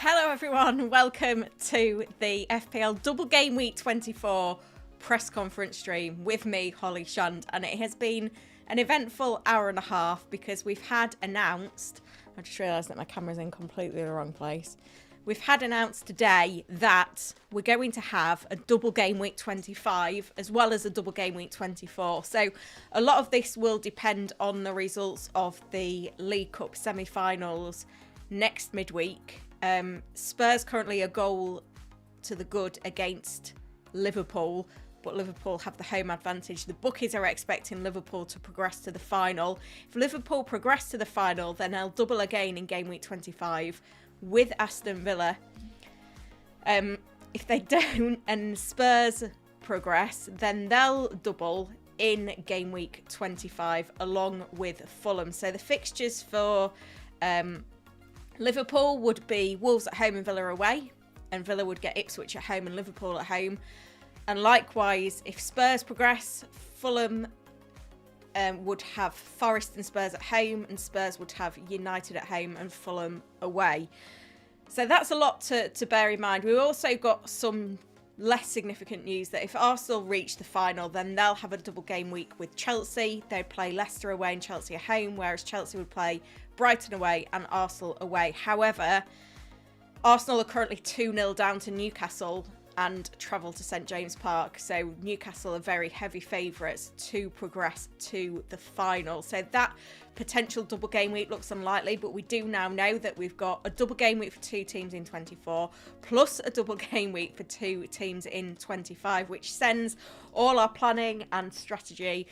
Hello everyone, welcome to the FPL Double Game Week 24 press conference stream with me, Holly Shand, and it has been an eventful hour and a half because we've had announced, I just realised that my camera's in completely the wrong place. We've had announced today that we're going to have a double game week 25 as well as a double game week 24. So a lot of this will depend on the results of the League Cup semi-finals next midweek. Spurs currently a goal to the good against Liverpool, but Liverpool have the home advantage. The bookies are expecting Liverpool to progress to the final. If Liverpool progress to the final, then they'll double again in game week 25 with Aston Villa. If they don't and Spurs progress, then they'll double in game week 25 along with Fulham. So the fixtures for Liverpool would be Wolves at home and Villa away, and Villa would get Ipswich at home and Liverpool at home. And likewise, if Spurs progress, Fulham would have Forest and Spurs at home, and Spurs would have United at home and Fulham away. So that's a lot to bear in mind. We've also got some less significant news that if Arsenal reach the final, then they'll have a double game week with Chelsea. They'd play Leicester away and Chelsea at home, whereas Chelsea would play Brighton away and Arsenal away. However, Arsenal are currently 2-0 down to Newcastle and travel to St James Park. So Newcastle are very heavy favourites to progress to the final. So that potential double game week looks unlikely, but we do now know that we've got a double game week for two teams in 24 plus a double game week for two teams in 25, which sends all our planning and strategy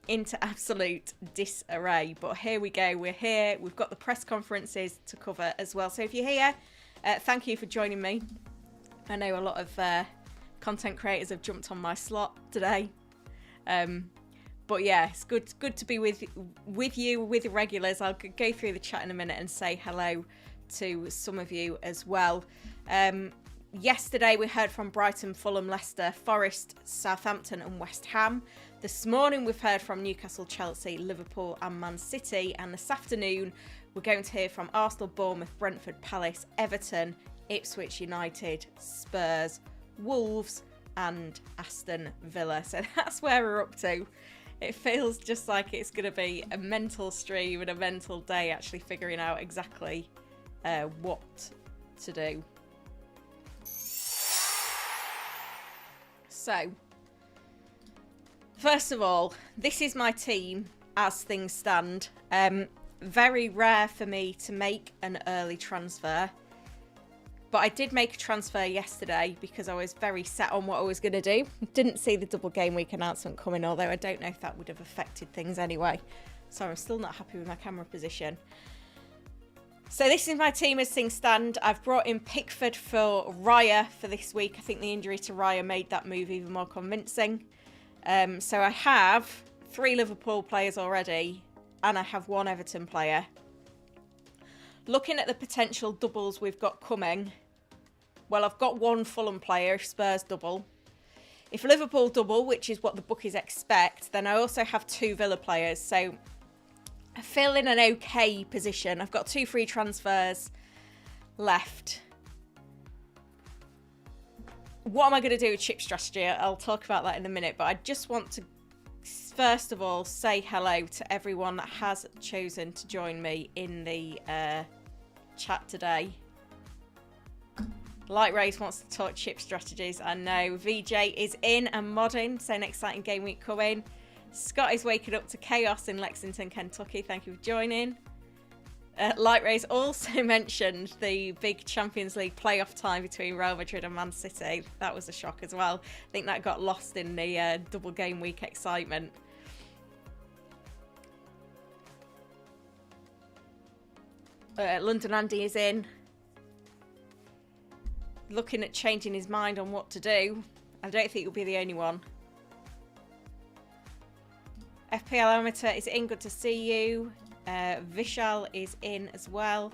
into absolute disarray. But here we go, we're here, we've got the press conferences to cover as well. So if you're here, thank you for joining me. I know a lot of content creators have jumped on my slot today. But yeah, it's good to be with you, with the regulars. I'll go through the chat in a minute and say hello to some of you as well. Yesterday we heard from Brighton, Fulham, Leicester, Forest, Southampton and West Ham. This morning we've heard from Newcastle, Chelsea, Liverpool and Man City. And this afternoon we're going to hear from Arsenal, Bournemouth, Brentford, Palace, Everton, Ipswich United, Spurs, Wolves and Aston Villa. So that's where we're up to. It feels just like it's going to be a mental stream and a mental day actually figuring out exactly what to do. So, first of all, this is my team as things stand. Very rare for me to make an early transfer. But I did make a transfer yesterday because I was very set on what I was going to do. Didn't see the double game week announcement coming, although I don't know if that would have affected things anyway. So I'm still not happy with my camera position. So this is my team as things stand. I've brought in Pickford for Raya for this week. I think the injury to Raya made that move even more convincing. So I have 3 Liverpool players already, and I have 1 Everton player. Looking at the potential doubles we've got coming, well, I've got 1 Fulham player if Spurs double. If Liverpool double, which is what the bookies expect, then I also have 2 Villa players. So I feel in an okay position. I've got 2 free transfers left. What am I going to do with chip strategy? I'll talk about that in a minute, but I just want to first of all say hello to everyone that has chosen to join me in the chat today. Light Race wants to talk chip strategies. I know VJ is in and modding, so an exciting game week coming. Scott is waking up to chaos in Lexington, Kentucky. Thank you for joining. Light Race also mentioned the big Champions League playoff tie between Real Madrid and Man City. That was a shock as well. I think that got lost in the double game week excitement. London Andy is in. Looking at changing his mind on what to do. I don't think you'll be the only one. FPL Amateur is in. Good to see you. Vishal is in as well.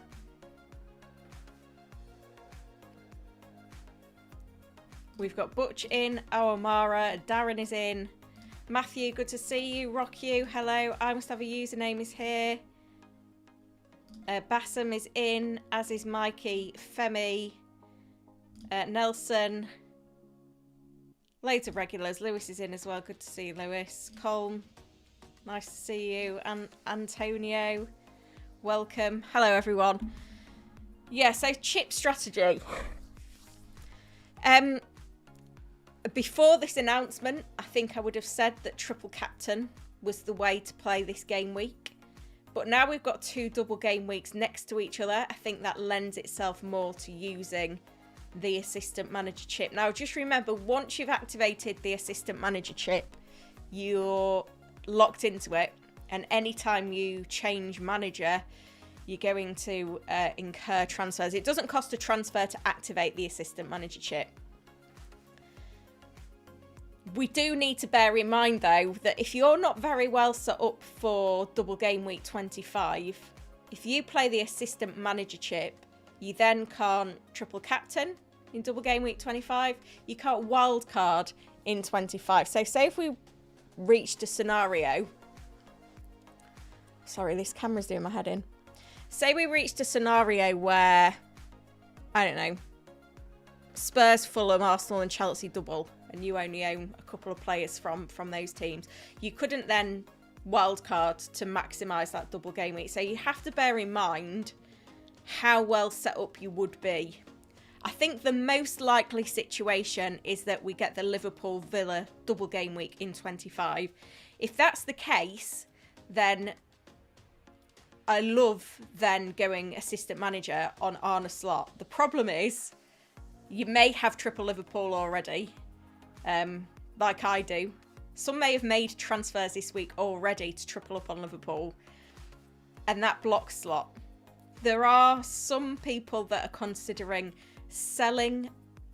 We've got Butch in. Awamara. Darren is in. Matthew, good to see you. Rock you. Hello. I must have a username is here. Bassam is in, as is Mikey, Femi, Nelson. Loads of regulars. Lewis is in as well. Good to see you, Lewis. Colm, nice to see you. And Antonio, welcome. Hello, everyone. Yeah, so chip strategy. Before this announcement, I think I would have said that triple captain was the way to play this game week. But now we've got 2 double game weeks next to each other. I think that lends itself more to using the assistant manager chip. Now, just remember, once you've activated the assistant manager chip, you're locked into it. And anytime you change manager, you're going to incur transfers. It doesn't cost a transfer to activate the assistant manager chip. We do need to bear in mind, though, that if you're not very well set up for double game week 25, if you play the assistant manager chip, you then can't triple captain in double game week 25. You can't wildcard in 25. So say if we reached a scenario... Sorry, this camera's doing my head in. Say we reached a scenario where, I don't know, Spurs, Fulham, Arsenal and Chelsea double, and you only own a couple of players from those teams. You couldn't then wildcard to maximise that double game week. So you have to bear in mind how well set up you would be. I think the most likely situation is that we get the Liverpool Villa double game week in 25. If that's the case, then I love then going assistant manager on Arne Slot. The problem is you may have triple Liverpool already, like I do. Some may have made transfers this week already to triple up on Liverpool, and that blocks Slot. There are some people that are considering selling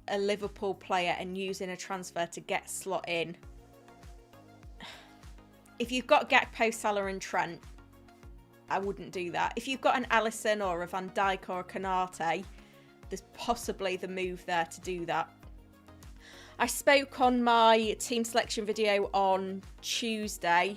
a Liverpool player and using a transfer to get Slot in. If you've got Gakpo, Salah and Trent, I wouldn't do that. If you've got an Alisson or a Van Dijk or a Konate, there's possibly the move there to do that. I spoke on my team selection video on Tuesday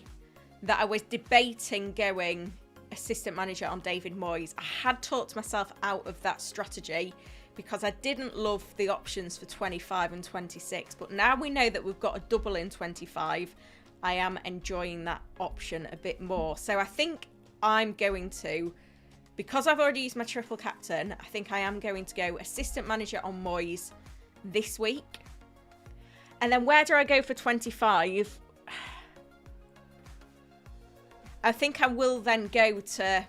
that I was debating going assistant manager on David Moyes. I had talked myself out of that strategy because I didn't love the options for 25 and 26. But now we know that we've got a double in 25, I am enjoying that option a bit more. So I think I'm going to, because I've already used my triple captain, I think I am going to go assistant manager on Moyes this week. And then where do I go for 25? I think I will then go to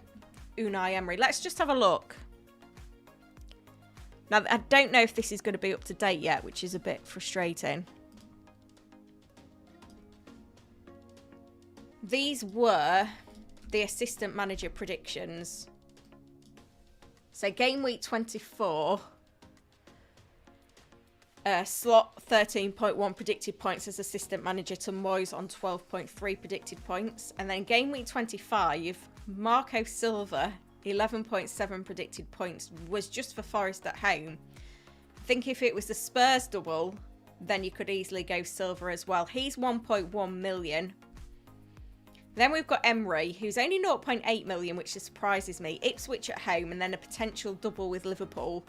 Unai Emery. Let's just have a look. Now, I don't know if this is going to be up to date yet, which is a bit frustrating. These were the assistant manager predictions. So game week 24, Slot 13.1 predicted points as assistant manager to Moyes on 12.3 predicted points. And then game week 25, Marco Silva, 11.7 predicted points, was just for Forest at home. I think if it was the Spurs double, then you could easily go Silva as well. He's 1.1 million. Then we've got Emery, who's only 0.8 million, which surprises me. Ipswich at home, and then a potential double with Liverpool.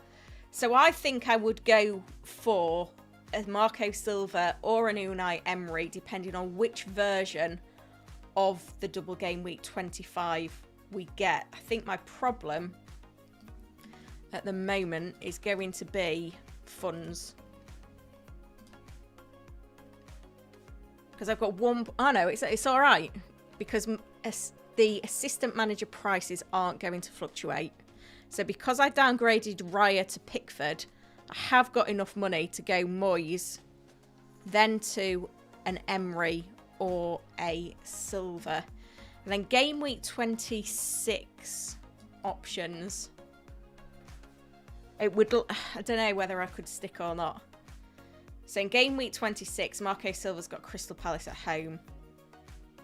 So I think I would go for a Marco Silva or an Unai Emery, depending on which version of the double game week 25 we get. I think my problem at the moment is going to be funds. Because I've got one... Oh no, it's all right. Because the assistant manager prices aren't going to fluctuate. So because I downgraded Raya to Pickford, I have got enough money to go Moyes, then to an Emery or a Silva. And then game week 26 options. It would... I don't know whether I could stick or not. So in game week 26, Marco Silva's got Crystal Palace at home.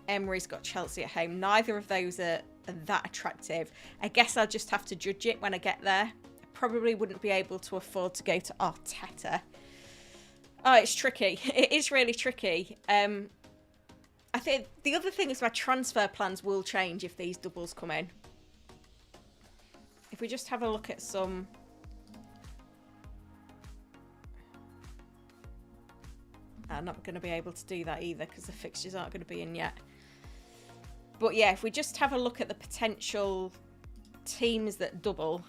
Emery's got Chelsea at home. Neither of those are that attractive. I guess I'll just have to judge it when I get there. I probably wouldn't be able to afford to go to Arteta. Oh, it's tricky. It is really tricky. I think the other thing is my transfer plans will change if these doubles come in. if we just have a look at some... I'm not going to be able to do that either because the fixtures aren't going to be in yet. But yeah, if we just have a look at the potential teams that double...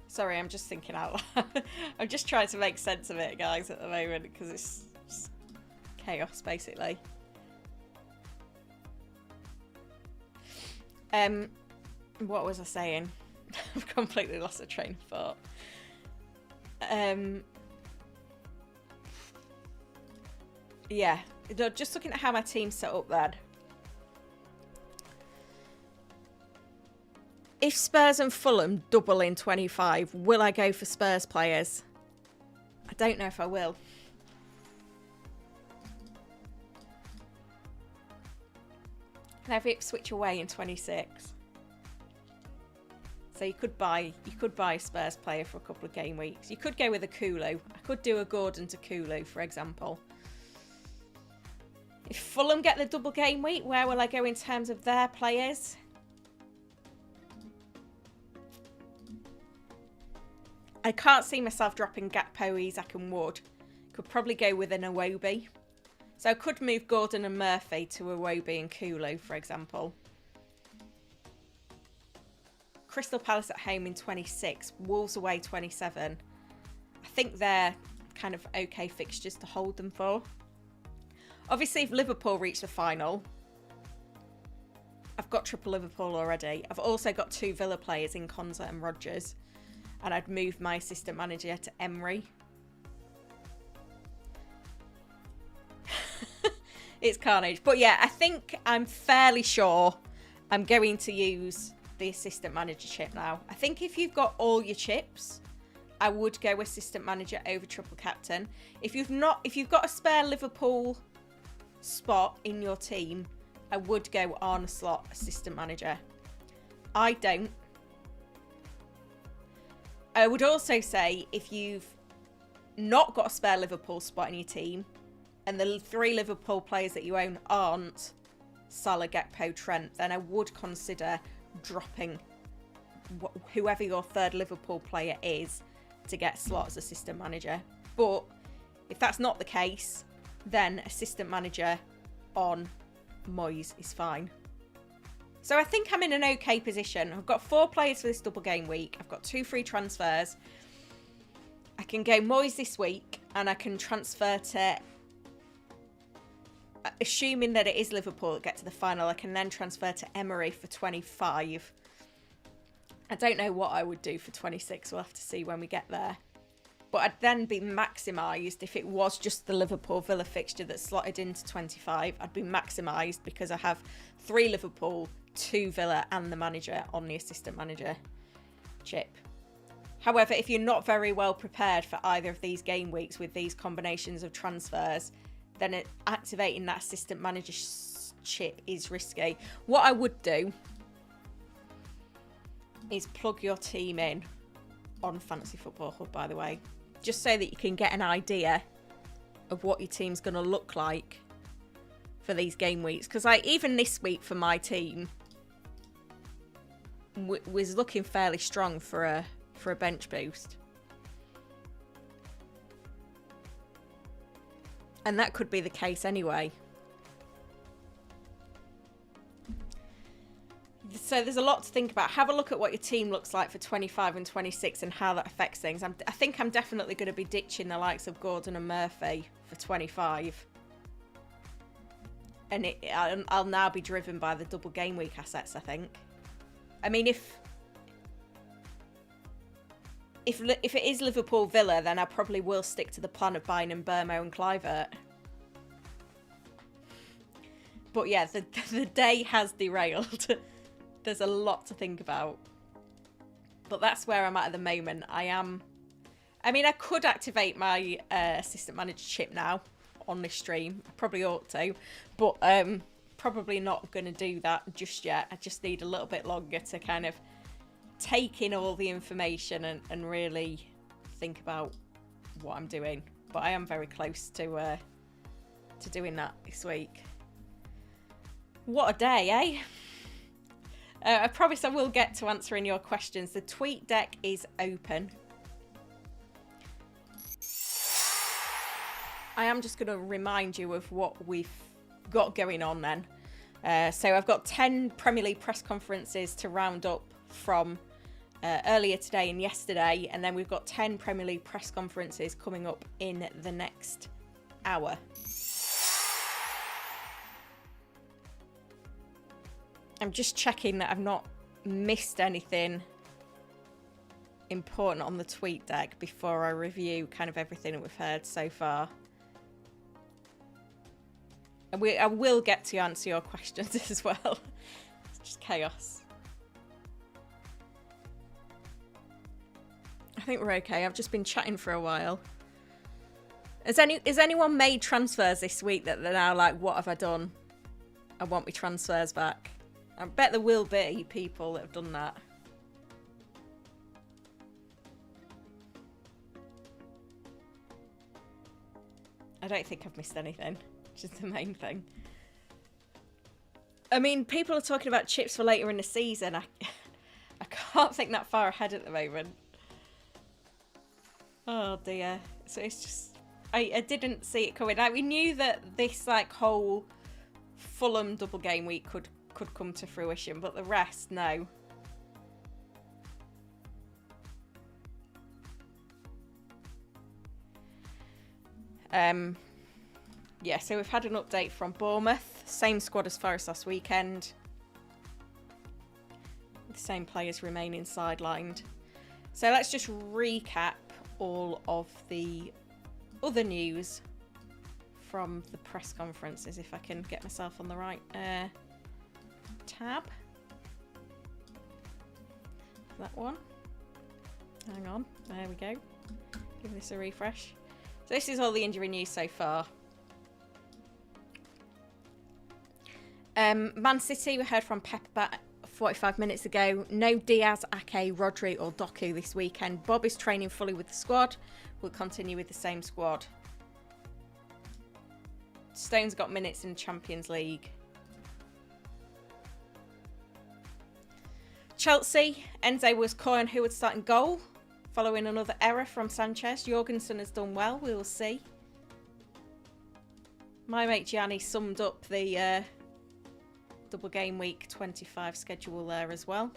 Sorry, I'm just thinking out loud. I'm just trying to make sense of it, guys, at the moment, because it's just chaos, basically. What was I saying? I've completely lost a train of thought. Yeah, just looking at how my team's set up then. If Spurs and Fulham double in 25, will I go for Spurs players? I don't know if I will. Can I have Ipswich away in 26? So you could buy a Spurs player for a couple of game weeks. You could go with a Kulu. I could do a Gordon to Kulu, for example. If Fulham get the double game week, where will I go in terms of their players? I can't see myself dropping Gakpo, Isak and Wood. Could probably go with an Iwobi. So I could move Gordon and Murphy to Iwobi and Kulu, for example. Crystal Palace at home in 26. Wolves away 27. I think they're kind of okay fixtures to hold them for. Obviously, if Liverpool reach the final, I've got triple Liverpool already. I've also got 2 Villa players in Konza and Rodgers. And I'd move my assistant manager to Emery. It's carnage. But yeah, I think I'm fairly sure I'm going to use the assistant manager chip now. I think if you've got all your chips, I would go assistant manager over triple captain. If you've got a spare Liverpool spot in your team, I would go Arne Slot assistant manager. I don't. I would also say if you've not got a spare Liverpool spot in your team and the 3 Liverpool players that you own aren't Salah, Gakpo, Trent, then I would consider dropping whoever your 3rd Liverpool player is to get Slot as assistant manager. But if that's not the case, then assistant manager on Moyes is fine. So I think I'm in an okay position. I've got 4 players for this double game week. I've got 2 free transfers. I can go Moyes this week and I can transfer to, assuming that it is Liverpool that get to the final, I can then transfer to Emery for 25. I don't know what I would do for 26. We'll have to see when we get there. But I'd then be maximised if it was just the Liverpool Villa fixture that slotted into 25. I'd be maximised because I have 3 Liverpool, 2 Villa and the manager on the assistant manager chip. However, if you're not very well prepared for either of these game weeks with these combinations of transfers, then activating that assistant manager chip is risky. What I would do is plug your team in on Fantasy Football Hub, by the way, just so that you can get an idea of what your team's going to look like for these game weeks. Because even this week for my team was looking fairly strong for a bench boost. And that could be the case anyway. So there's a lot to think about. Have a look at what your team looks like for 25 and 26 and how that affects things. I think I'm definitely going to be ditching the likes of Gordon and Murphy for 25. And I'll now be driven by the double game week assets, I think. I mean, if it is Liverpool Villa, then I probably will stick to the plan of buying in Burmo and Kluivert. But yeah, the day has derailed. There's a lot to think about. But that's where I'm at the moment. I could activate my assistant manager chip now on this stream. I probably ought to. But probably not going to do that just yet. I just need a little bit longer to kind of take in all the information and really think about what I'm doing. But I am very close to to doing that this week. What a day, eh? I promise I will get to answering your questions. The tweet deck is open. I am just going to remind you of what we've got going on then. So I've got 10 Premier League press conferences to round up from earlier today and yesterday, and then we've got 10 Premier League press conferences coming up in the next hour. I'm just checking that I've not missed anything important on the tweet deck before I review kind of everything that we've heard so far. And I will get to answer your questions as well. It's just chaos. I think we're okay. I've just been chatting for a while. Has anyone made transfers this week that they're now like, what have I done? I want my transfers back. I bet there will be people that have done that. I don't think I've missed anything, which is the main thing. I mean, people are talking about chips for later in the season. I can't think that far ahead at the moment. Oh dear. So it's just, I didn't see it coming. Like, we knew that this like whole Fulham double game week could come to fruition, but the rest, no. Yeah, so we've had an update from Bournemouth. Same squad as Forest last weekend. The same players remaining sidelined. So let's just recap all of the other news from the press conferences, if I can get myself on the right tab. That one. Hang on. There we go. Give this a refresh. So this is all the injury news so far. Man City, we heard from Pep about 45 minutes ago. No Diaz, Ake, Rodri or Doku this weekend. Bob is training fully with the squad. We'll continue with the same squad. Stones got minutes in the Champions League. Chelsea, Enzo was Cohen who would start in goal, following another error from Sanchez. Jorgensen has done well, we will see. My mate Gianni summed up the double game week 25 schedule there as well.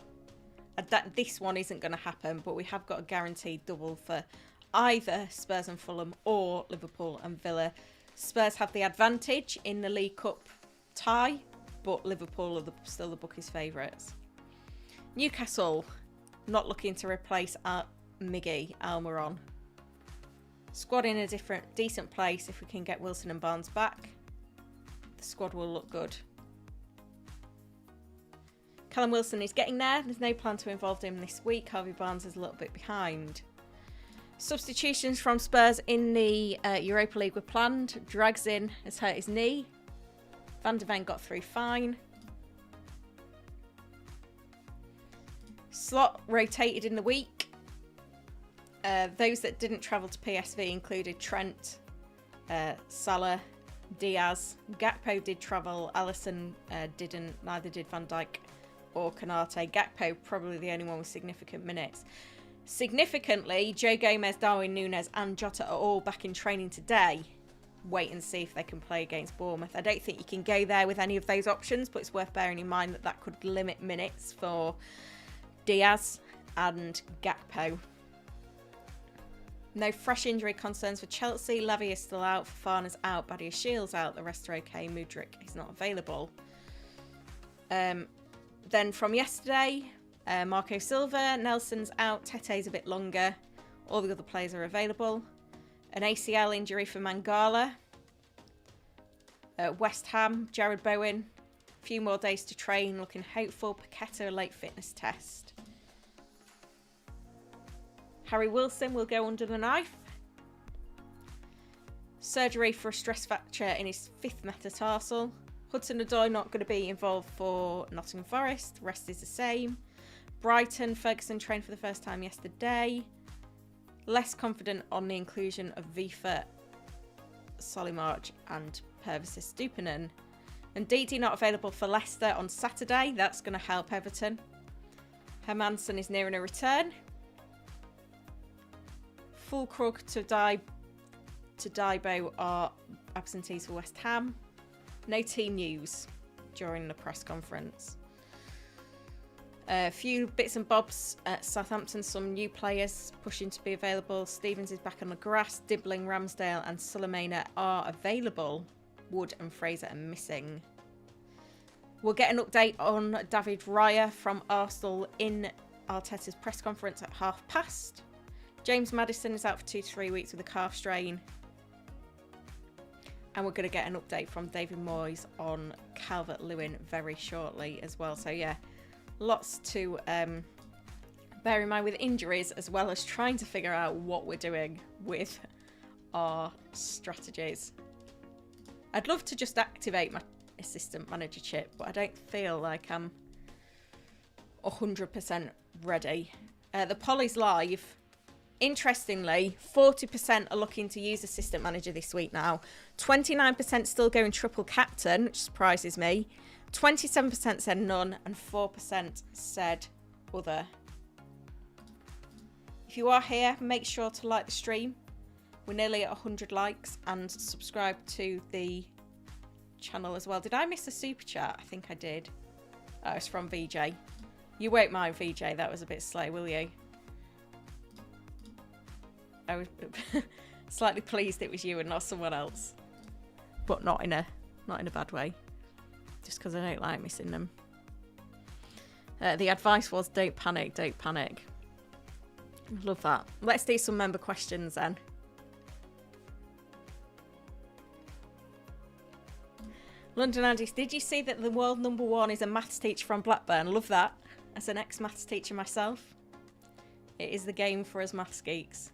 This one isn't going to happen, but we have got a guaranteed double for either Spurs and Fulham or Liverpool and Villa. Spurs have the advantage in the League Cup tie, but Liverpool are still the bookies' favourites. Newcastle not looking to replace Miggy Almiron. Squad in a decent place. If we can get Wilson and Barnes back, the squad will look good. Callum Wilson is getting there. There's no plan to involve him this week. Harvey Barnes is a little bit behind. Substitutions from Spurs in the Europa League were planned. Dragzin has hurt his knee. Van de Ven got through fine. Slot rotated in the week. Those that didn't travel to PSV included Trent, Salah, Diaz. Gakpo did travel. Alisson didn't. Neither did Van Dijk or Konate. Gakpo probably the only one with significant minutes. Significantly, Joe Gomez, Darwin Núñez and Jota are all back in training today. Wait and see if they can play against Bournemouth. I don't think you can go there with any of those options, but it's worth bearing in mind that that could limit minutes for Diaz and Gakpo. No fresh injury concerns for Chelsea. Levy is still out. Fafana's out. Badiashiel's out. The rest are okay. Mudryk is not available. Then from yesterday, Marco Silva, Nelson's out. Tete's a bit longer. All the other players are available. An ACL injury for Mangala. West Ham, Jared Bowen. A few more days to train. Looking hopeful. Paqueta, a late fitness test. Harry Wilson will go under the knife. Surgery for a stress fracture in his 5th metatarsal. Hudson-Odoi not going to be involved for Nottingham Forest. Rest is the same. Brighton, Ferguson trained for the first time yesterday. Less confident on the inclusion of Vifa, Solimarch and Purvis Stupinan. And DD not available for Leicester on Saturday. That's going to help Everton. Hermansen is nearing a return. Fulkrug to Daibo are absentees for West Ham. No team news during the press conference. A few bits and bobs at Southampton. Some new players pushing to be available. Stevens is back on the grass. Dibbling, Ramsdale and Sulemana are available. Wood and Fraser are missing. We'll get an update on David Raya from Arsenal in Arteta's press conference at past. James Maddison is out for 2 to 3 weeks with a calf strain. And we're going to get an update from David Moyes on Calvert-Lewin very shortly as well. So yeah, lots to bear in mind with injuries, as well as trying to figure out what we're doing with our strategies. I'd love to just activate my assistant manager chip, but I don't feel like I'm 100% ready. The poll is live. Interestingly, 40% are looking to use assistant manager this week now. 29% still going triple captain, which surprises me. 27% said none and 4% said other. If you are here, make sure to like the stream. We're nearly at 100 likes, and subscribe to the channel as well. Did I miss a super chat? I think I did. Oh, it's from VJ. You won't mind, VJ. That was a bit slow, will you? I was slightly pleased it was you and not someone else, but not in a bad way. Just because I don't like missing them. The advice was don't panic, don't panic. Love that. Let's do some member questions then. London Andy's, did you see that the world #1 is a maths teacher from Blackburn? Love that. As an ex-maths teacher myself, it is the game for us maths geeks.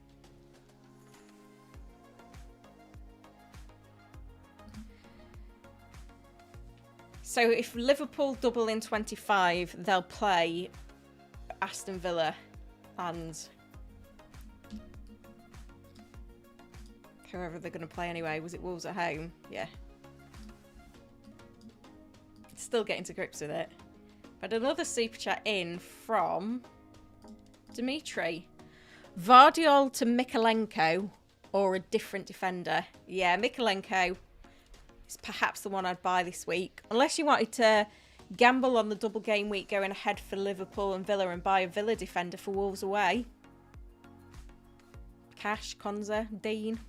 So if Liverpool double in 25, they'll play Aston Villa and whoever they're going to play anyway. Was it Wolves at home? Yeah. Still getting to grips with it. But another super chat in from Dimitri. Vardiol to Mikalenko or a different defender? Yeah, Mikalenko is perhaps the one I'd buy this week. Unless you wanted to gamble on the double game week going ahead for Liverpool and Villa and buy a Villa defender for Wolves away. Cash, Konza, Dean.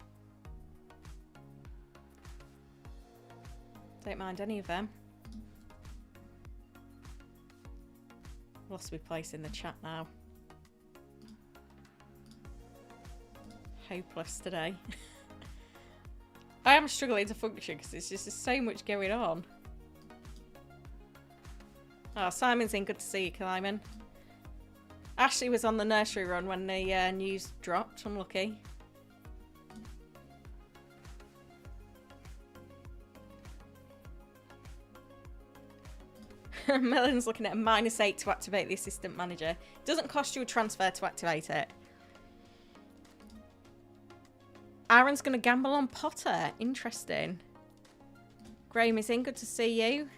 Don't mind any of them. Lost my place in the chat now. Hopeless today. I am struggling to function because there's just so much going on. Oh, Simon's in. Good to see you, Simon. Ashley was on the nursery run when the news dropped. Unlucky. Melon's looking at a -8 to activate the assistant manager. It doesn't cost you a transfer to activate it. Aaron's going to gamble on Potter. Interesting. Graham is in. Good to see you.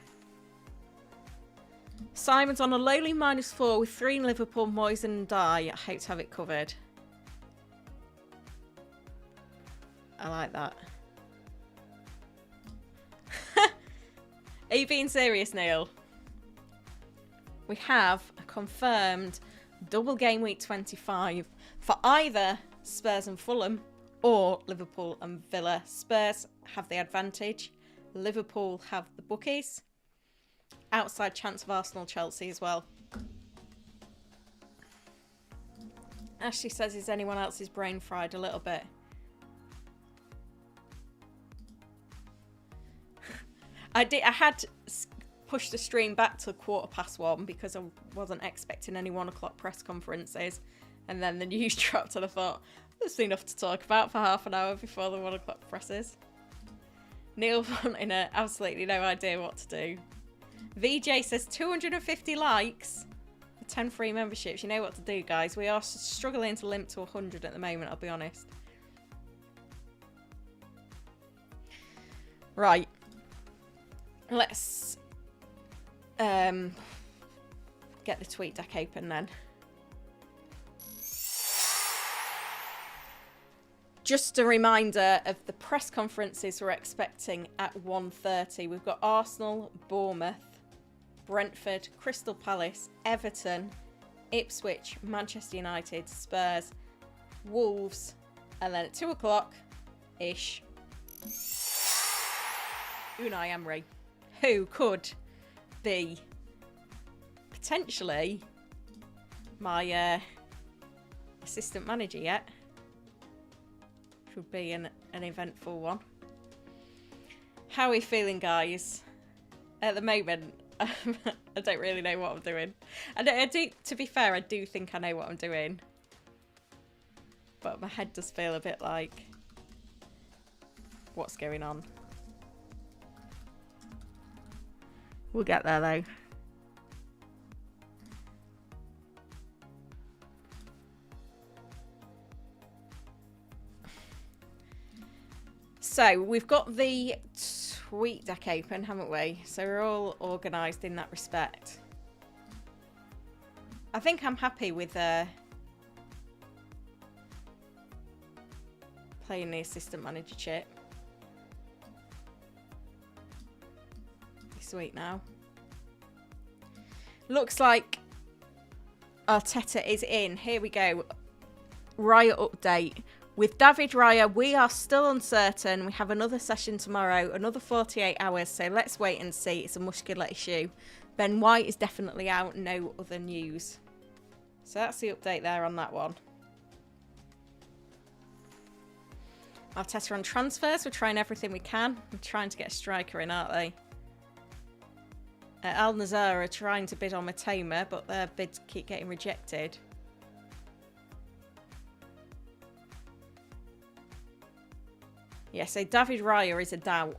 Simon's on a lowly -4 with 3 in Liverpool, Moyes and Dye. I hope to have it covered. I like that. Are you being serious, Neil? We have a confirmed double game week 25 for either Spurs and Fulham or Liverpool and Villa. Spurs have the advantage. Liverpool have the bookies. Outside chance of Arsenal, Chelsea as well. Ashley says, is anyone else's brain fried a little bit? I had pushed the stream back to 1:15 because I wasn't expecting any 1 o'clock press conferences, and then the news dropped and I thought there's enough to talk about for half an hour before the 1 o'clock presses. Neil wanting absolutely no idea what to do. VJ says 250 likes for 10 free memberships. You know what to do, guys. We are struggling to limp to 100 at the moment, I'll be honest. Right. Let's get the tweet deck open then. Just a reminder of the press conferences we're expecting at 1:30. We've got Arsenal, Bournemouth, Brentford, Crystal Palace, Everton, Ipswich, Manchester United, Spurs, Wolves, and then at 2 o'clock-ish, Unai Emery, who could be potentially my assistant manager yet. Would be an eventful one. How are we feeling, guys? At the moment, I don't really know what I'm doing. I do, to be fair, I do think I know what I'm doing, but my head does feel a bit like, what's going on? We'll get there though. So we've got the tweet deck open, haven't we? So we're all organised in that respect. I think I'm happy with playing the assistant manager chip this week now. Looks like Arteta is in. Here we go. Raya update. With David Raya, we are still uncertain. We have another session tomorrow, another 48 hours, so let's wait and see. It's a muscular issue. Ben White is definitely out, no other news. So that's the update there on that one. Arteta on transfers. We're trying everything we can. We're trying to get a striker in, aren't they? Al Nassr are trying to bid on Matoma, but their bids keep getting rejected. Yeah, so David Raya is a doubt.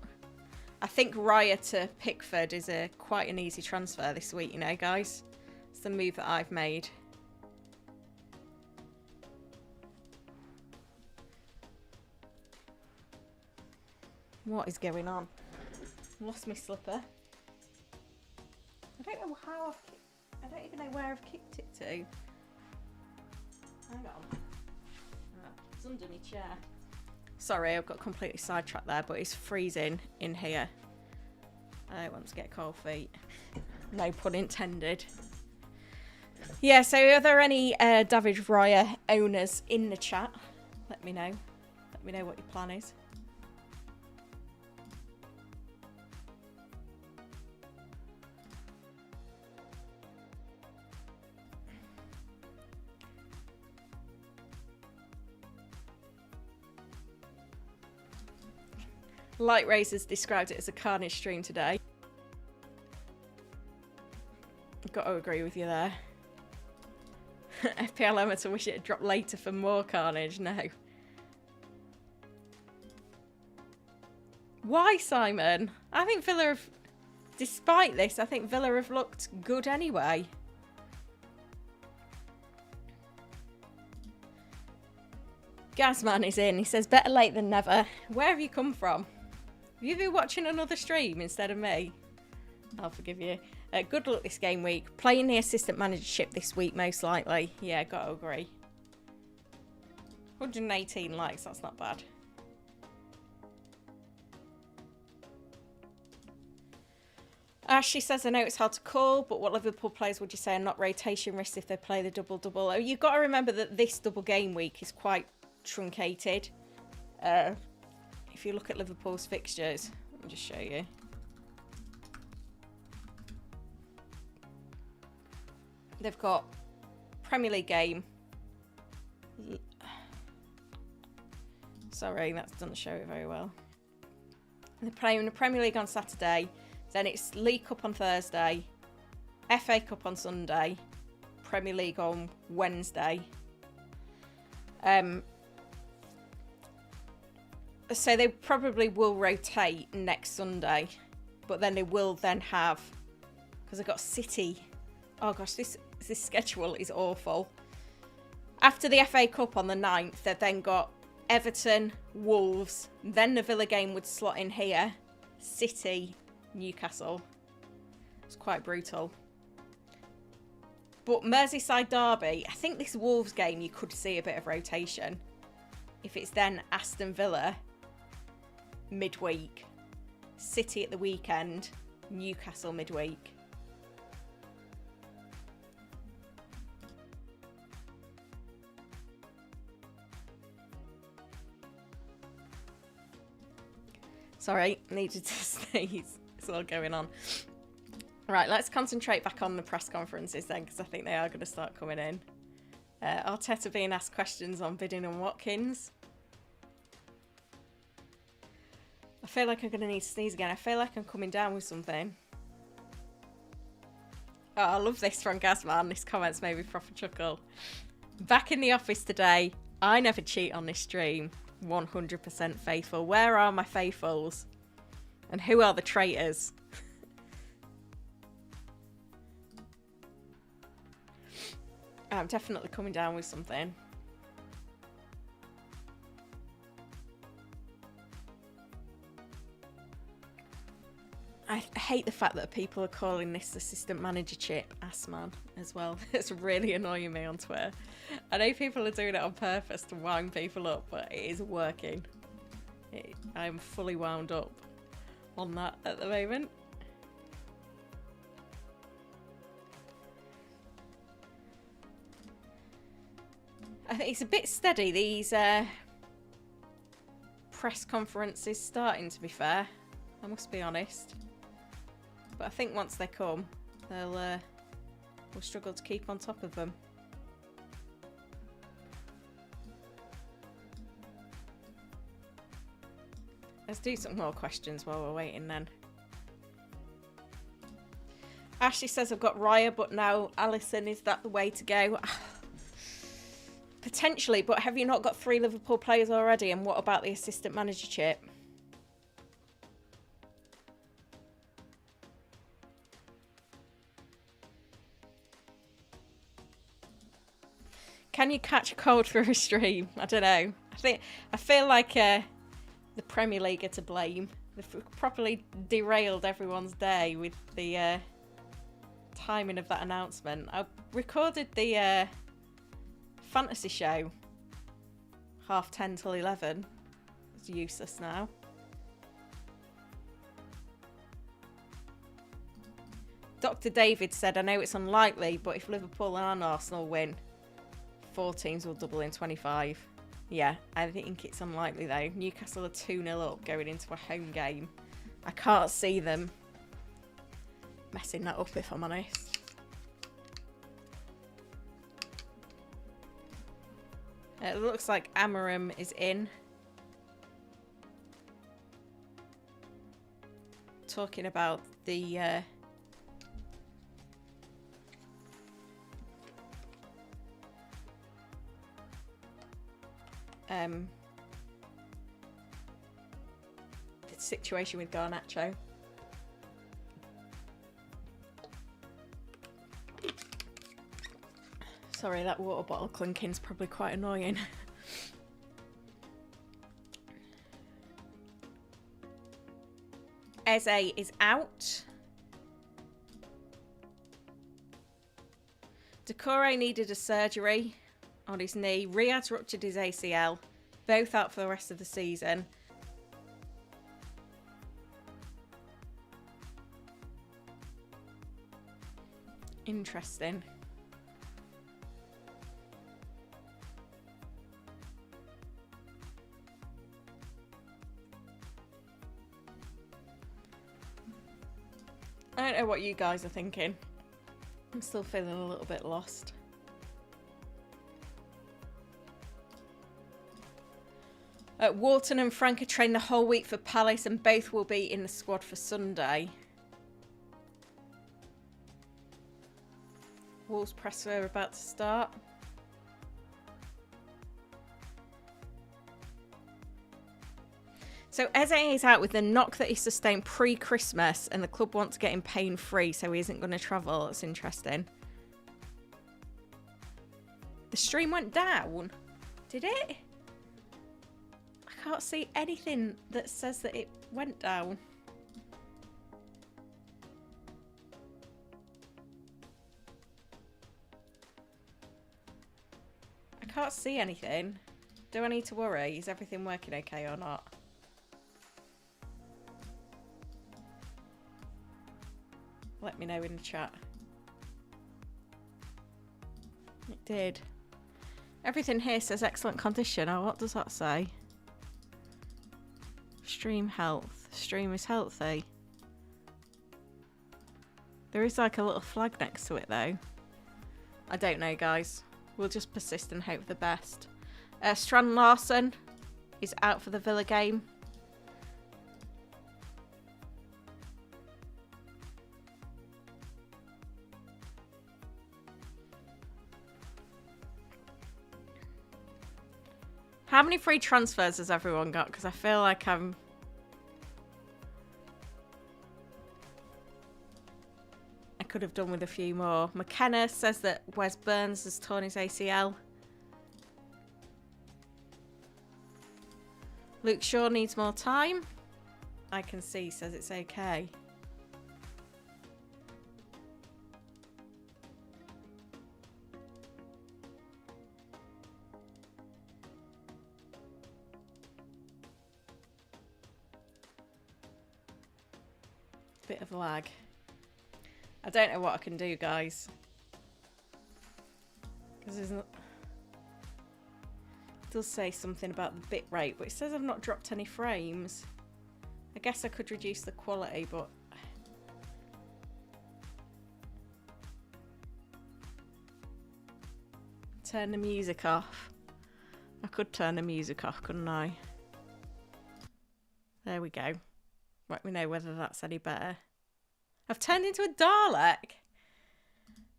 I think Raya to Pickford is quite an easy transfer this week, you know, guys. It's the move that I've made. What is going on? Lost my slipper. I don't know how I don't even know where I've kicked it to. Hang on. It's under my chair. Sorry, I've got completely sidetracked there, but it's freezing in here. I don't want to get cold feet. No pun intended. Yeah, so are there any David Raya owners in the chat? Let me know. Let me know what your plan is. Light Razors described it as a carnage stream today. Got to agree with you there. FPL Amateur wish it had dropped later for more carnage. No. Why, Simon? I think Villa have... Despite this, I think Villa have looked good anyway. Gazman is in. He says, better late than never. Where have you come from? Have you been watching another stream instead of me? I'll forgive you. Good luck this game week. Playing the assistant managership this week, most likely. Yeah, gotta agree. 118 likes, that's not bad. Ashley says, I know it's hard to call, but what Liverpool players would you say are not rotation risks if they play the double-double? Oh, you've got to remember that this double game week is quite truncated. If you look at Liverpool's fixtures, let me just show you. They've got Premier League game. Sorry, that doesn't show it very well. They're playing the Premier League on Saturday. Then it's League Cup on Thursday. FA Cup on Sunday. Premier League on Wednesday. So they probably will rotate next Sunday. But then they will then have... Because they've got City. Oh gosh, this schedule is awful. After the FA Cup on the 9th, they've then got Everton, Wolves. Then the Villa game would slot in here. City, Newcastle. It's quite brutal. But Merseyside derby, I think this Wolves game you could see a bit of rotation. If it's then Aston Villa midweek, City at the weekend, Newcastle midweek. Sorry, needed to sneeze. It's all going on. Right, let's concentrate back on the press conferences then, because I think they are going to start coming in. Arteta being asked questions on Bidding and Watkins. I feel like I'm going to need to sneeze again. I feel like I'm coming down with something. Oh, I love this from Gazman. This comment's made me proper chuckle. Back in the office today. I never cheat on this stream. 100% faithful. Where are my faithfuls? And who are the traitors? I'm definitely coming down with something. I hate the fact that people are calling this assistant manager chip ass man as well. It's really annoying me on Twitter. I know people are doing it on purpose to wind people up, but it is working. I'm fully wound up on that at the moment. I think it's a bit steady, these press conferences starting, to be fair. I must be honest. But I think once they come, we'll struggle to keep on top of them. Let's do some more questions while we're waiting then. Ashley says, I've got Raya, but now Alisson, is that the way to go? Potentially, but have you not got 3 Liverpool players already? And what about the assistant manager chip? Can you catch a cold through a stream? I don't know. I feel like the Premier League are to blame. They've properly derailed everyone's day with the timing of that announcement. I recorded the fantasy show 10:30 till 11. It's useless now. Dr. David said, I know it's unlikely, but if Liverpool and Arsenal win, 4 teams will double in 25. Yeah, I think it's unlikely though. Newcastle are 2-0 up going into a home game. I can't see them messing that up, if I'm honest. It looks like Amarim is in. Talking about the situation with Garnacho. Sorry, that water bottle clinking's probably quite annoying. Eze is out. Decore needed a surgery on his knee. Riyad's ruptured his ACL. Both out for the rest of the season. Interesting. I don't know what you guys are thinking. I'm still feeling a little bit lost. Wharton and Frank are trained the whole week for Palace and both will be in the squad for Sunday. Wolves press are about to start. So Eze is out with the knock that he sustained pre-Christmas and the club want to get him pain-free, so he isn't going to travel. That's interesting. The stream went down? Did it? I can't see anything that says that it went down. can't see anything. Do I need to worry? Is everything working okay or not? Let me know in the chat. It did. Everything here says excellent condition. Oh, what does that say? Stream health. Stream is healthy. There is like a little flag next to it though. I don't know, guys. We'll just persist and hope for the best. Strand Larson is out for the Villa game. How many free transfers has everyone got? Because I feel like I could have done with a few more. McKenna says that Wes Burns has torn his ACL. Luke Shaw needs more time. I can see says it's okay. Bit of lag. I don't know what I can do, guys. Because there's not... It does say something about the bit rate, but it says I've not dropped any frames. I guess I could reduce the quality, but... Turn the music off. I could turn the music off, couldn't I? There we go. Let me know whether that's any better. I've turned into a Dalek.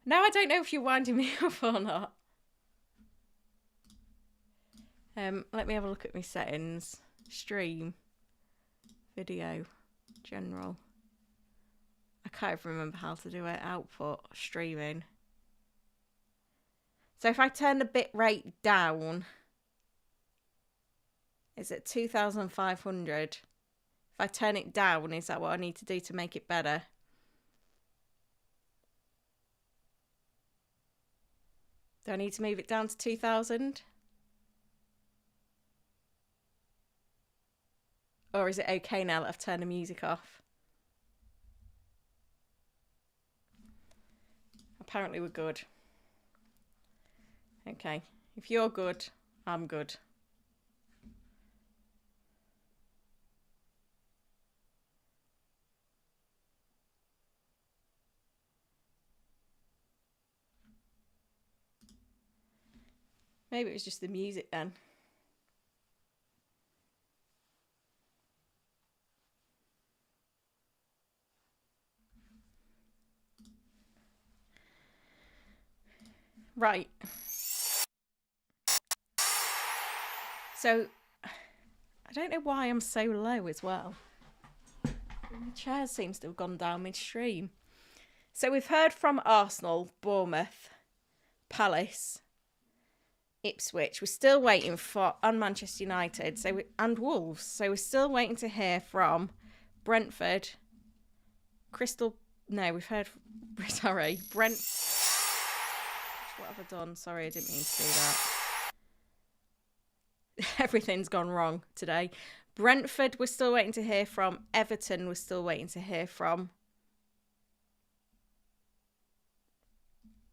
Now I don't know if you're winding me up or not. Let me have a look at my settings. Stream. Video. General. I can't even remember how to do it. Output. Streaming. So if I turn the bit rate down, it's at 2,500. If I turn it down, is that what I need to do to make it better? Do I need to move it down to 2,000? Or is it okay now that I've turned the music off? Apparently we're good. Okay. If you're good, I'm good. Maybe it was just the music then. Right. So, I don't know why I'm so low as well. The chair seems to have gone down midstream. So we've heard from Arsenal, Bournemouth, Palace, Ipswich. We're still waiting for on Manchester United, and Wolves. So we're still waiting to hear from Brentford, Crystal. No, we've heard. Sorry, Brent. What have I done? Sorry, I didn't mean to do that. Everything's gone wrong today. Brentford, we're still waiting to hear from. Everton, we're still waiting to hear from.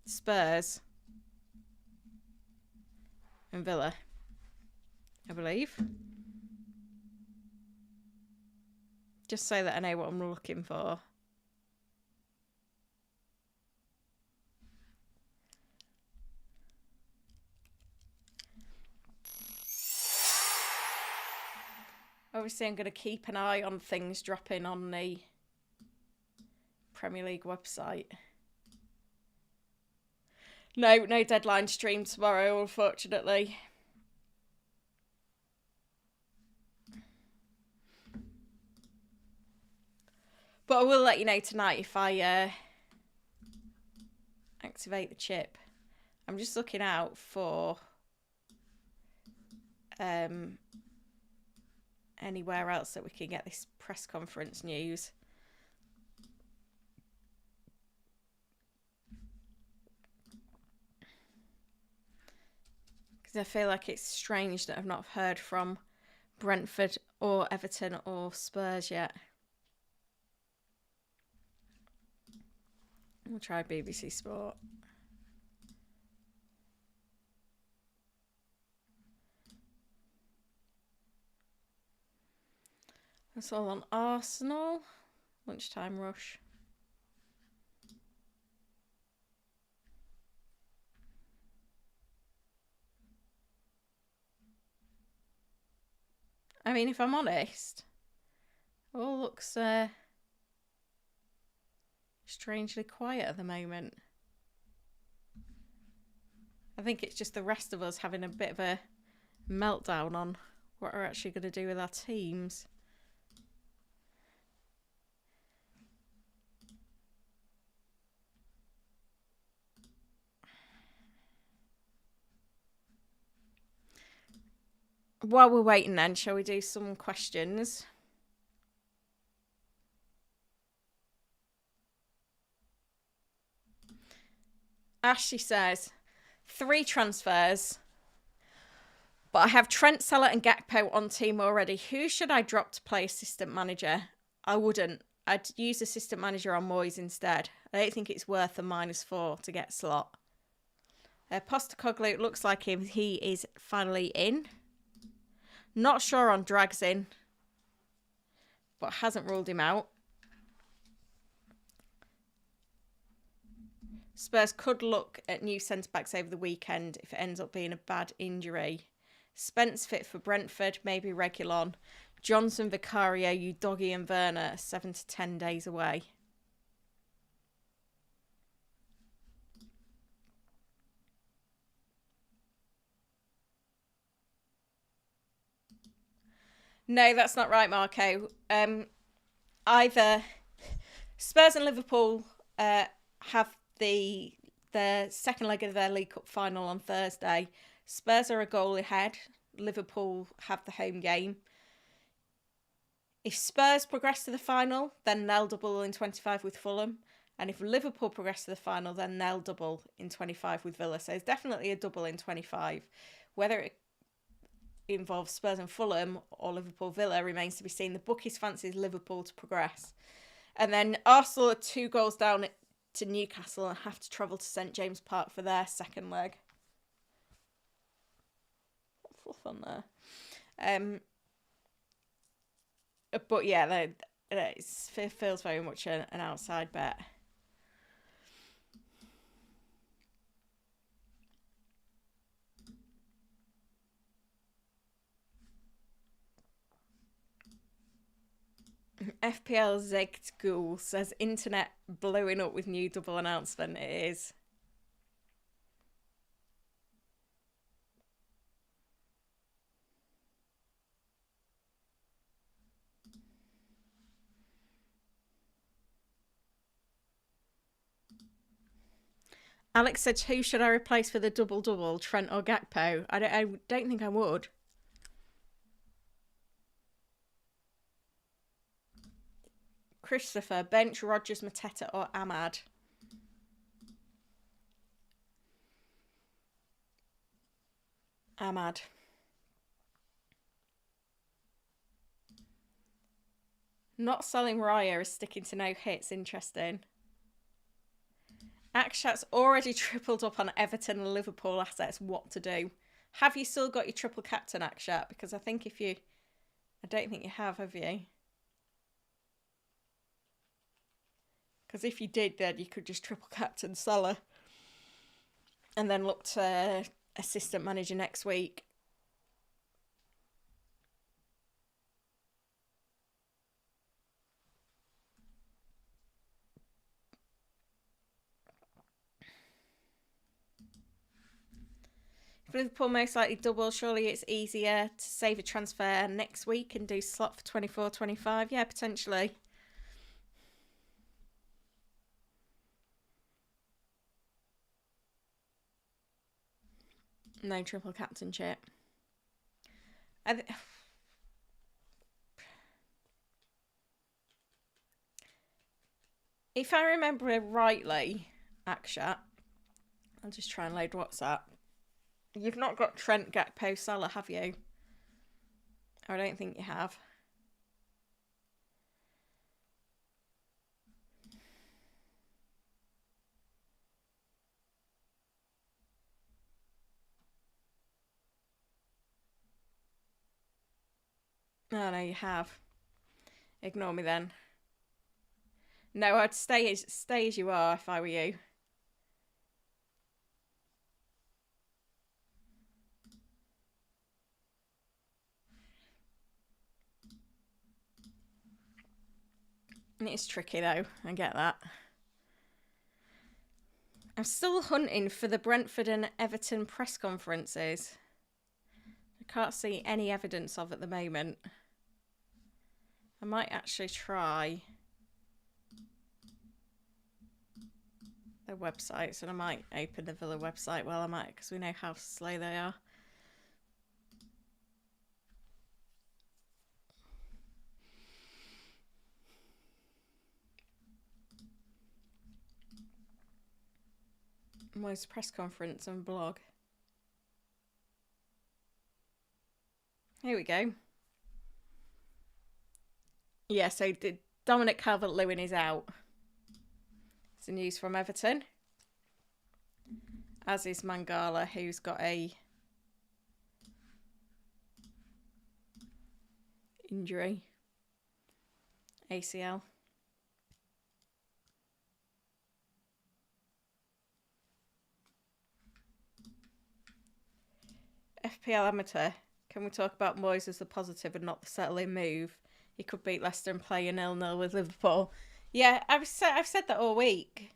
Spurs. And Villa, I believe. Just so that I know what I'm looking for. Obviously, I'm going to keep an eye on things dropping on the Premier League website. No deadline stream tomorrow, unfortunately. But I will let you know tonight if I activate the chip. I'm just looking out for anywhere else that we can get this press conference news. Because because I feel like it's strange that I've not heard from Brentford or Everton or Spurs yet. We'll try BBC Sport. That's all on Arsenal. Lunchtime rush. I mean, if I'm honest, it all looks strangely quiet at the moment. I think it's just the rest of us having a bit of a meltdown on what we're actually going to do with our teams. While we're waiting then, shall we do some questions? Ashley says, 3 transfers, but I have Trent, Salah and Gakpo on team already. Who should I drop to play assistant manager? I wouldn't. I'd use assistant manager on Moyes instead. I don't think it's worth a -4 to get slot. Postecoglou, it looks like he is finally in. Not sure on Drags in, but hasn't ruled him out. Spurs could look at new centre-backs over the weekend if it ends up being a bad injury. Spence fit for Brentford, maybe Reguilon. Johnson, Vicario, Udogie and Werner are 7 to 10 days away. No, that's not right, Marco. Either Spurs and Liverpool have the second leg of their League Cup final on Thursday. Spurs are a goal ahead. Liverpool have the home game. If Spurs progress to the final, then they'll double in 25 with Fulham. And if Liverpool progress to the final, then they'll double in 25 with Villa. So it's definitely a double in 25. Whether it involves Spurs and Fulham or Liverpool Villa remains to be seen. The bookies fancies Liverpool to progress. And then Arsenal are 2 goals down to Newcastle and have to travel to St James Park for their second leg. Fluff on there. But yeah, it feels very much an outside bet. FPL Gameweek says internet blowing up with new double announcement. It is. Alex said, who should I replace for the double-double, Trent or Gakpo? I don't think I would. Christopher, bench Rodgers, Mateta or Ahmad? Ahmad. Not selling Raya is sticking to no hits. Interesting. Akshat's already tripled up on Everton and Liverpool assets. What to do? Have you still got your triple captain, Akshat? Because I think I don't think you have you? Because if you did, then you could just triple captain Salah and then look to assistant manager next week. If Liverpool most likely double, surely it's easier to save a transfer next week and do slot for 24-25. Yeah, potentially. No triple captainship. If I remember rightly, Akshat, I'll just try and load WhatsApp. You've not got Trent, Gakpo, Salah, have you? I don't think you have. Oh, no, you have. Ignore me then. No, I'd stay as you are if I were you. It's tricky though, I get that. I'm still hunting for the Brentford and Everton press conferences. I can't see any evidence of at the moment. I might actually try their websites, and I might open the Villa website while I'm at it, because we know how slow they are. Where's press conference and blog? Here we go. Yeah, so Dominic Calvert-Lewin is out. It's the news from Everton. As is Mangala, who's got a injury. ACL. FPL Amateur. Can we talk about Moyes as the positive and not the settling move? He could beat Leicester and play a 0-0 with Liverpool. Yeah, I've said that all week.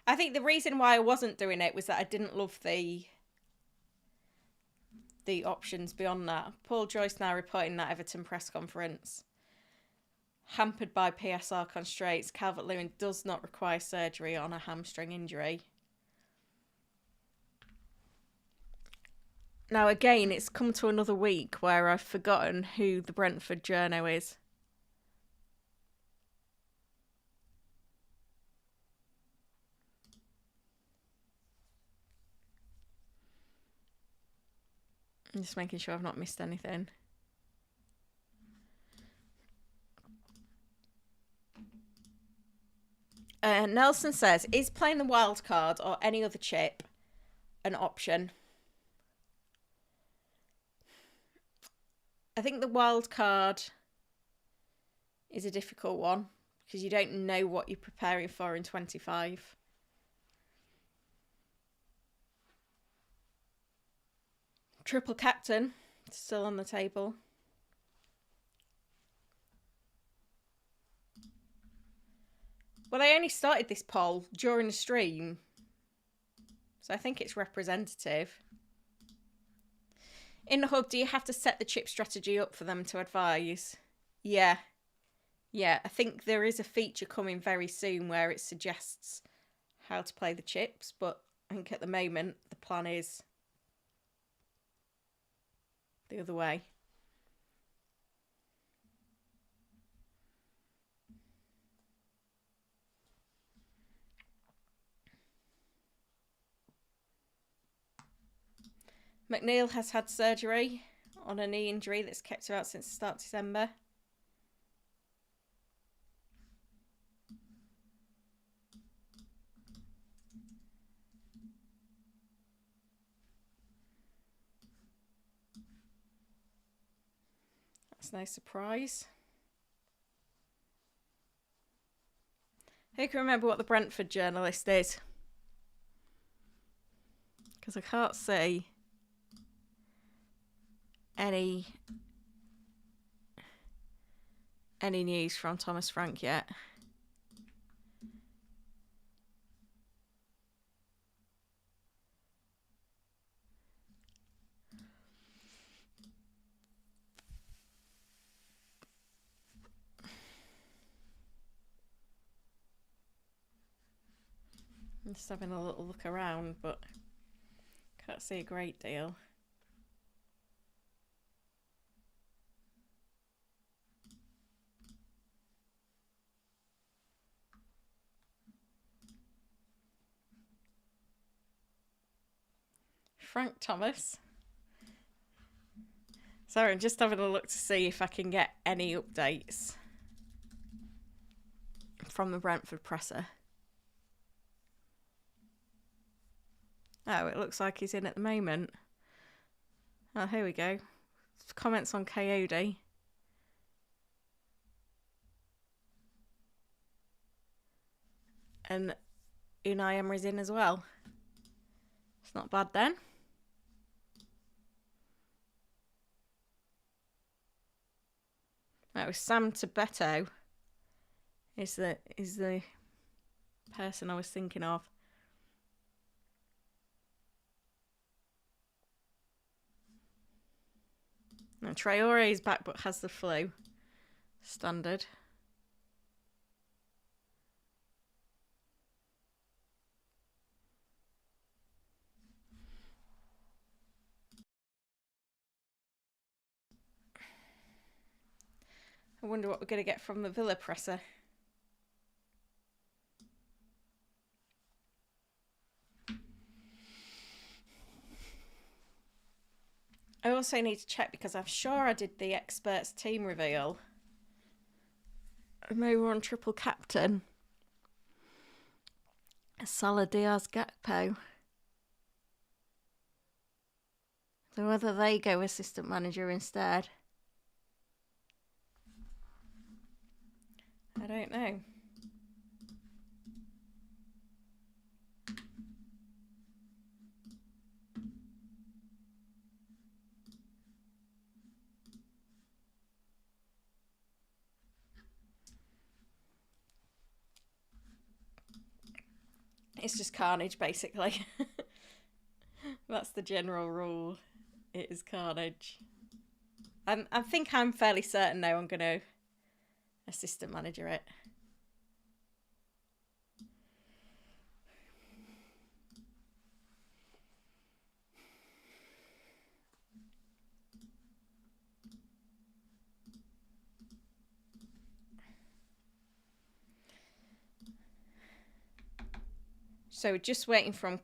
I think the reason why I wasn't doing it was that I didn't love the options beyond that. Paul Joyce now reporting that Everton press conference. Hampered by PSR constraints, Calvert-Lewin does not require surgery on a hamstring injury. Now, again, it's come to another week where I've forgotten who the Brentford journo is. I'm just making sure I've not missed anything. Nelson says, is playing the wild card or any other chip an option? I think the wild card is a difficult one because you don't know what you're preparing for in 25. Triple captain, still on the table. Well, I only started this poll during the stream, so I think it's representative. In the hub, do you have to set the chip strategy up for them to advise? Yeah. Yeah, I think there is a feature coming very soon where it suggests how to play the chips, but I think at the moment the plan is the other way. McNeil has had surgery on a knee injury that's kept her out since the start of December. That's no surprise. Who can remember what the Brentford journalist is? Because I can't see any news from Thomas Frank yet. I'm just having a little look around, but can't see a great deal. Frank Thomas. Sorry, I'm just having a look to see if I can get any updates from the Brentford presser. Oh, it looks like he's in at the moment. Oh, here we go. Comments on Coyote. And Unai Emery's in as well. It's not bad then. That was Sam Tabeto is the person I was thinking of. Now, Traore is back but has the flu. Standard. I wonder what we're going to get from the Villa presser. I also need to check because I'm sure I did the experts team reveal. Maybe we're on triple captain. Salah, Diaz, Gakpo. So whether they go assistant manager instead. I don't know. It's just carnage, basically. That's the general rule. It is carnage. I think I'm fairly certain now I'm going to assistant manager it. So we're just waiting for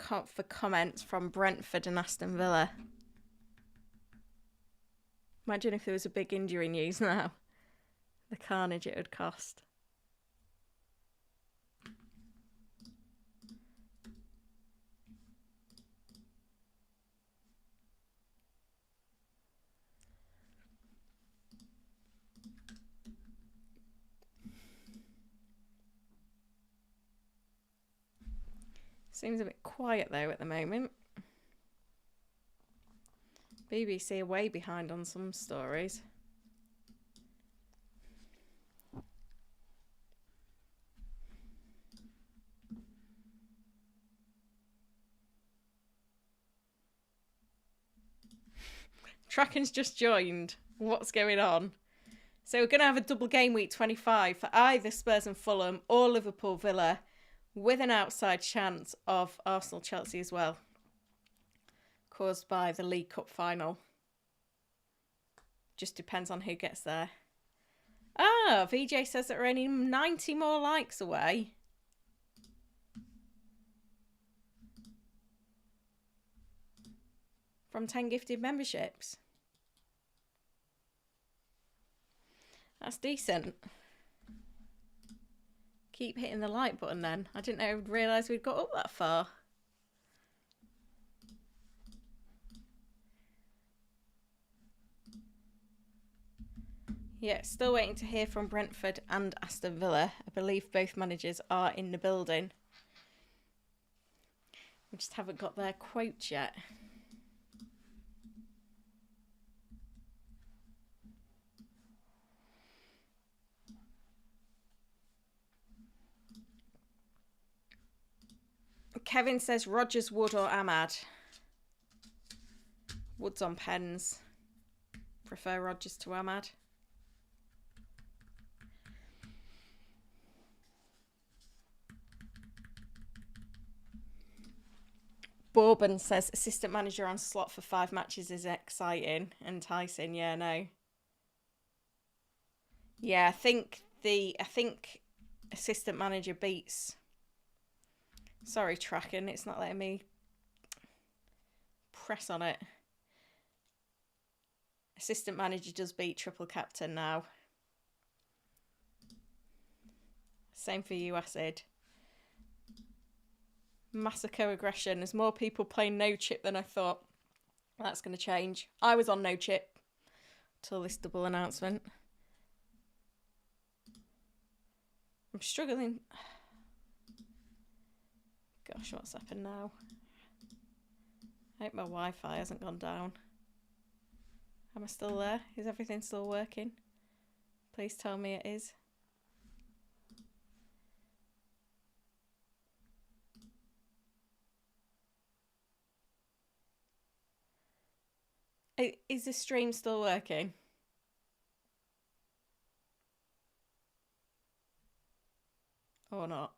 comments from Brentford and Aston Villa. Imagine if there was a big injury news now. The carnage it would cost. Seems a bit quiet though at the moment. BBC are way behind on some stories. Tracken's just joined. What's going on? So we're going to have a double game week 25 for either Spurs and Fulham or Liverpool Villa, with an outside chance of Arsenal Chelsea as well, caused by the League Cup final. Just depends on who gets there. Ah, VJ says that we're only 90 more likes away. From 10 gifted memberships. That's decent. Keep hitting the like button then. I didn't know I would realise we'd got up that far. Yeah, still waiting to hear from Brentford and Aston Villa. I believe both managers are in the building. We just haven't got their quotes yet. Kevin says Rodgers, Wood or Ahmad. Wood's on pens. Prefer Rodgers to Ahmad. Bourbon says assistant manager on slot for 5 matches is exciting, enticing. Yeah, no. Yeah, I think assistant manager beats. Sorry, Tracken, it's not letting me press on it. Assistant manager does beat triple captain now. Same for you, Acid. Massacre aggression. There's more people playing no chip than I thought. That's going to change. I was on no chip till this double announcement. I'm struggling. Gosh, what's happened now? I hope my Wi-Fi hasn't gone down. Am I still there? Is everything still working? Please tell me it is. Is the stream still working? Or not?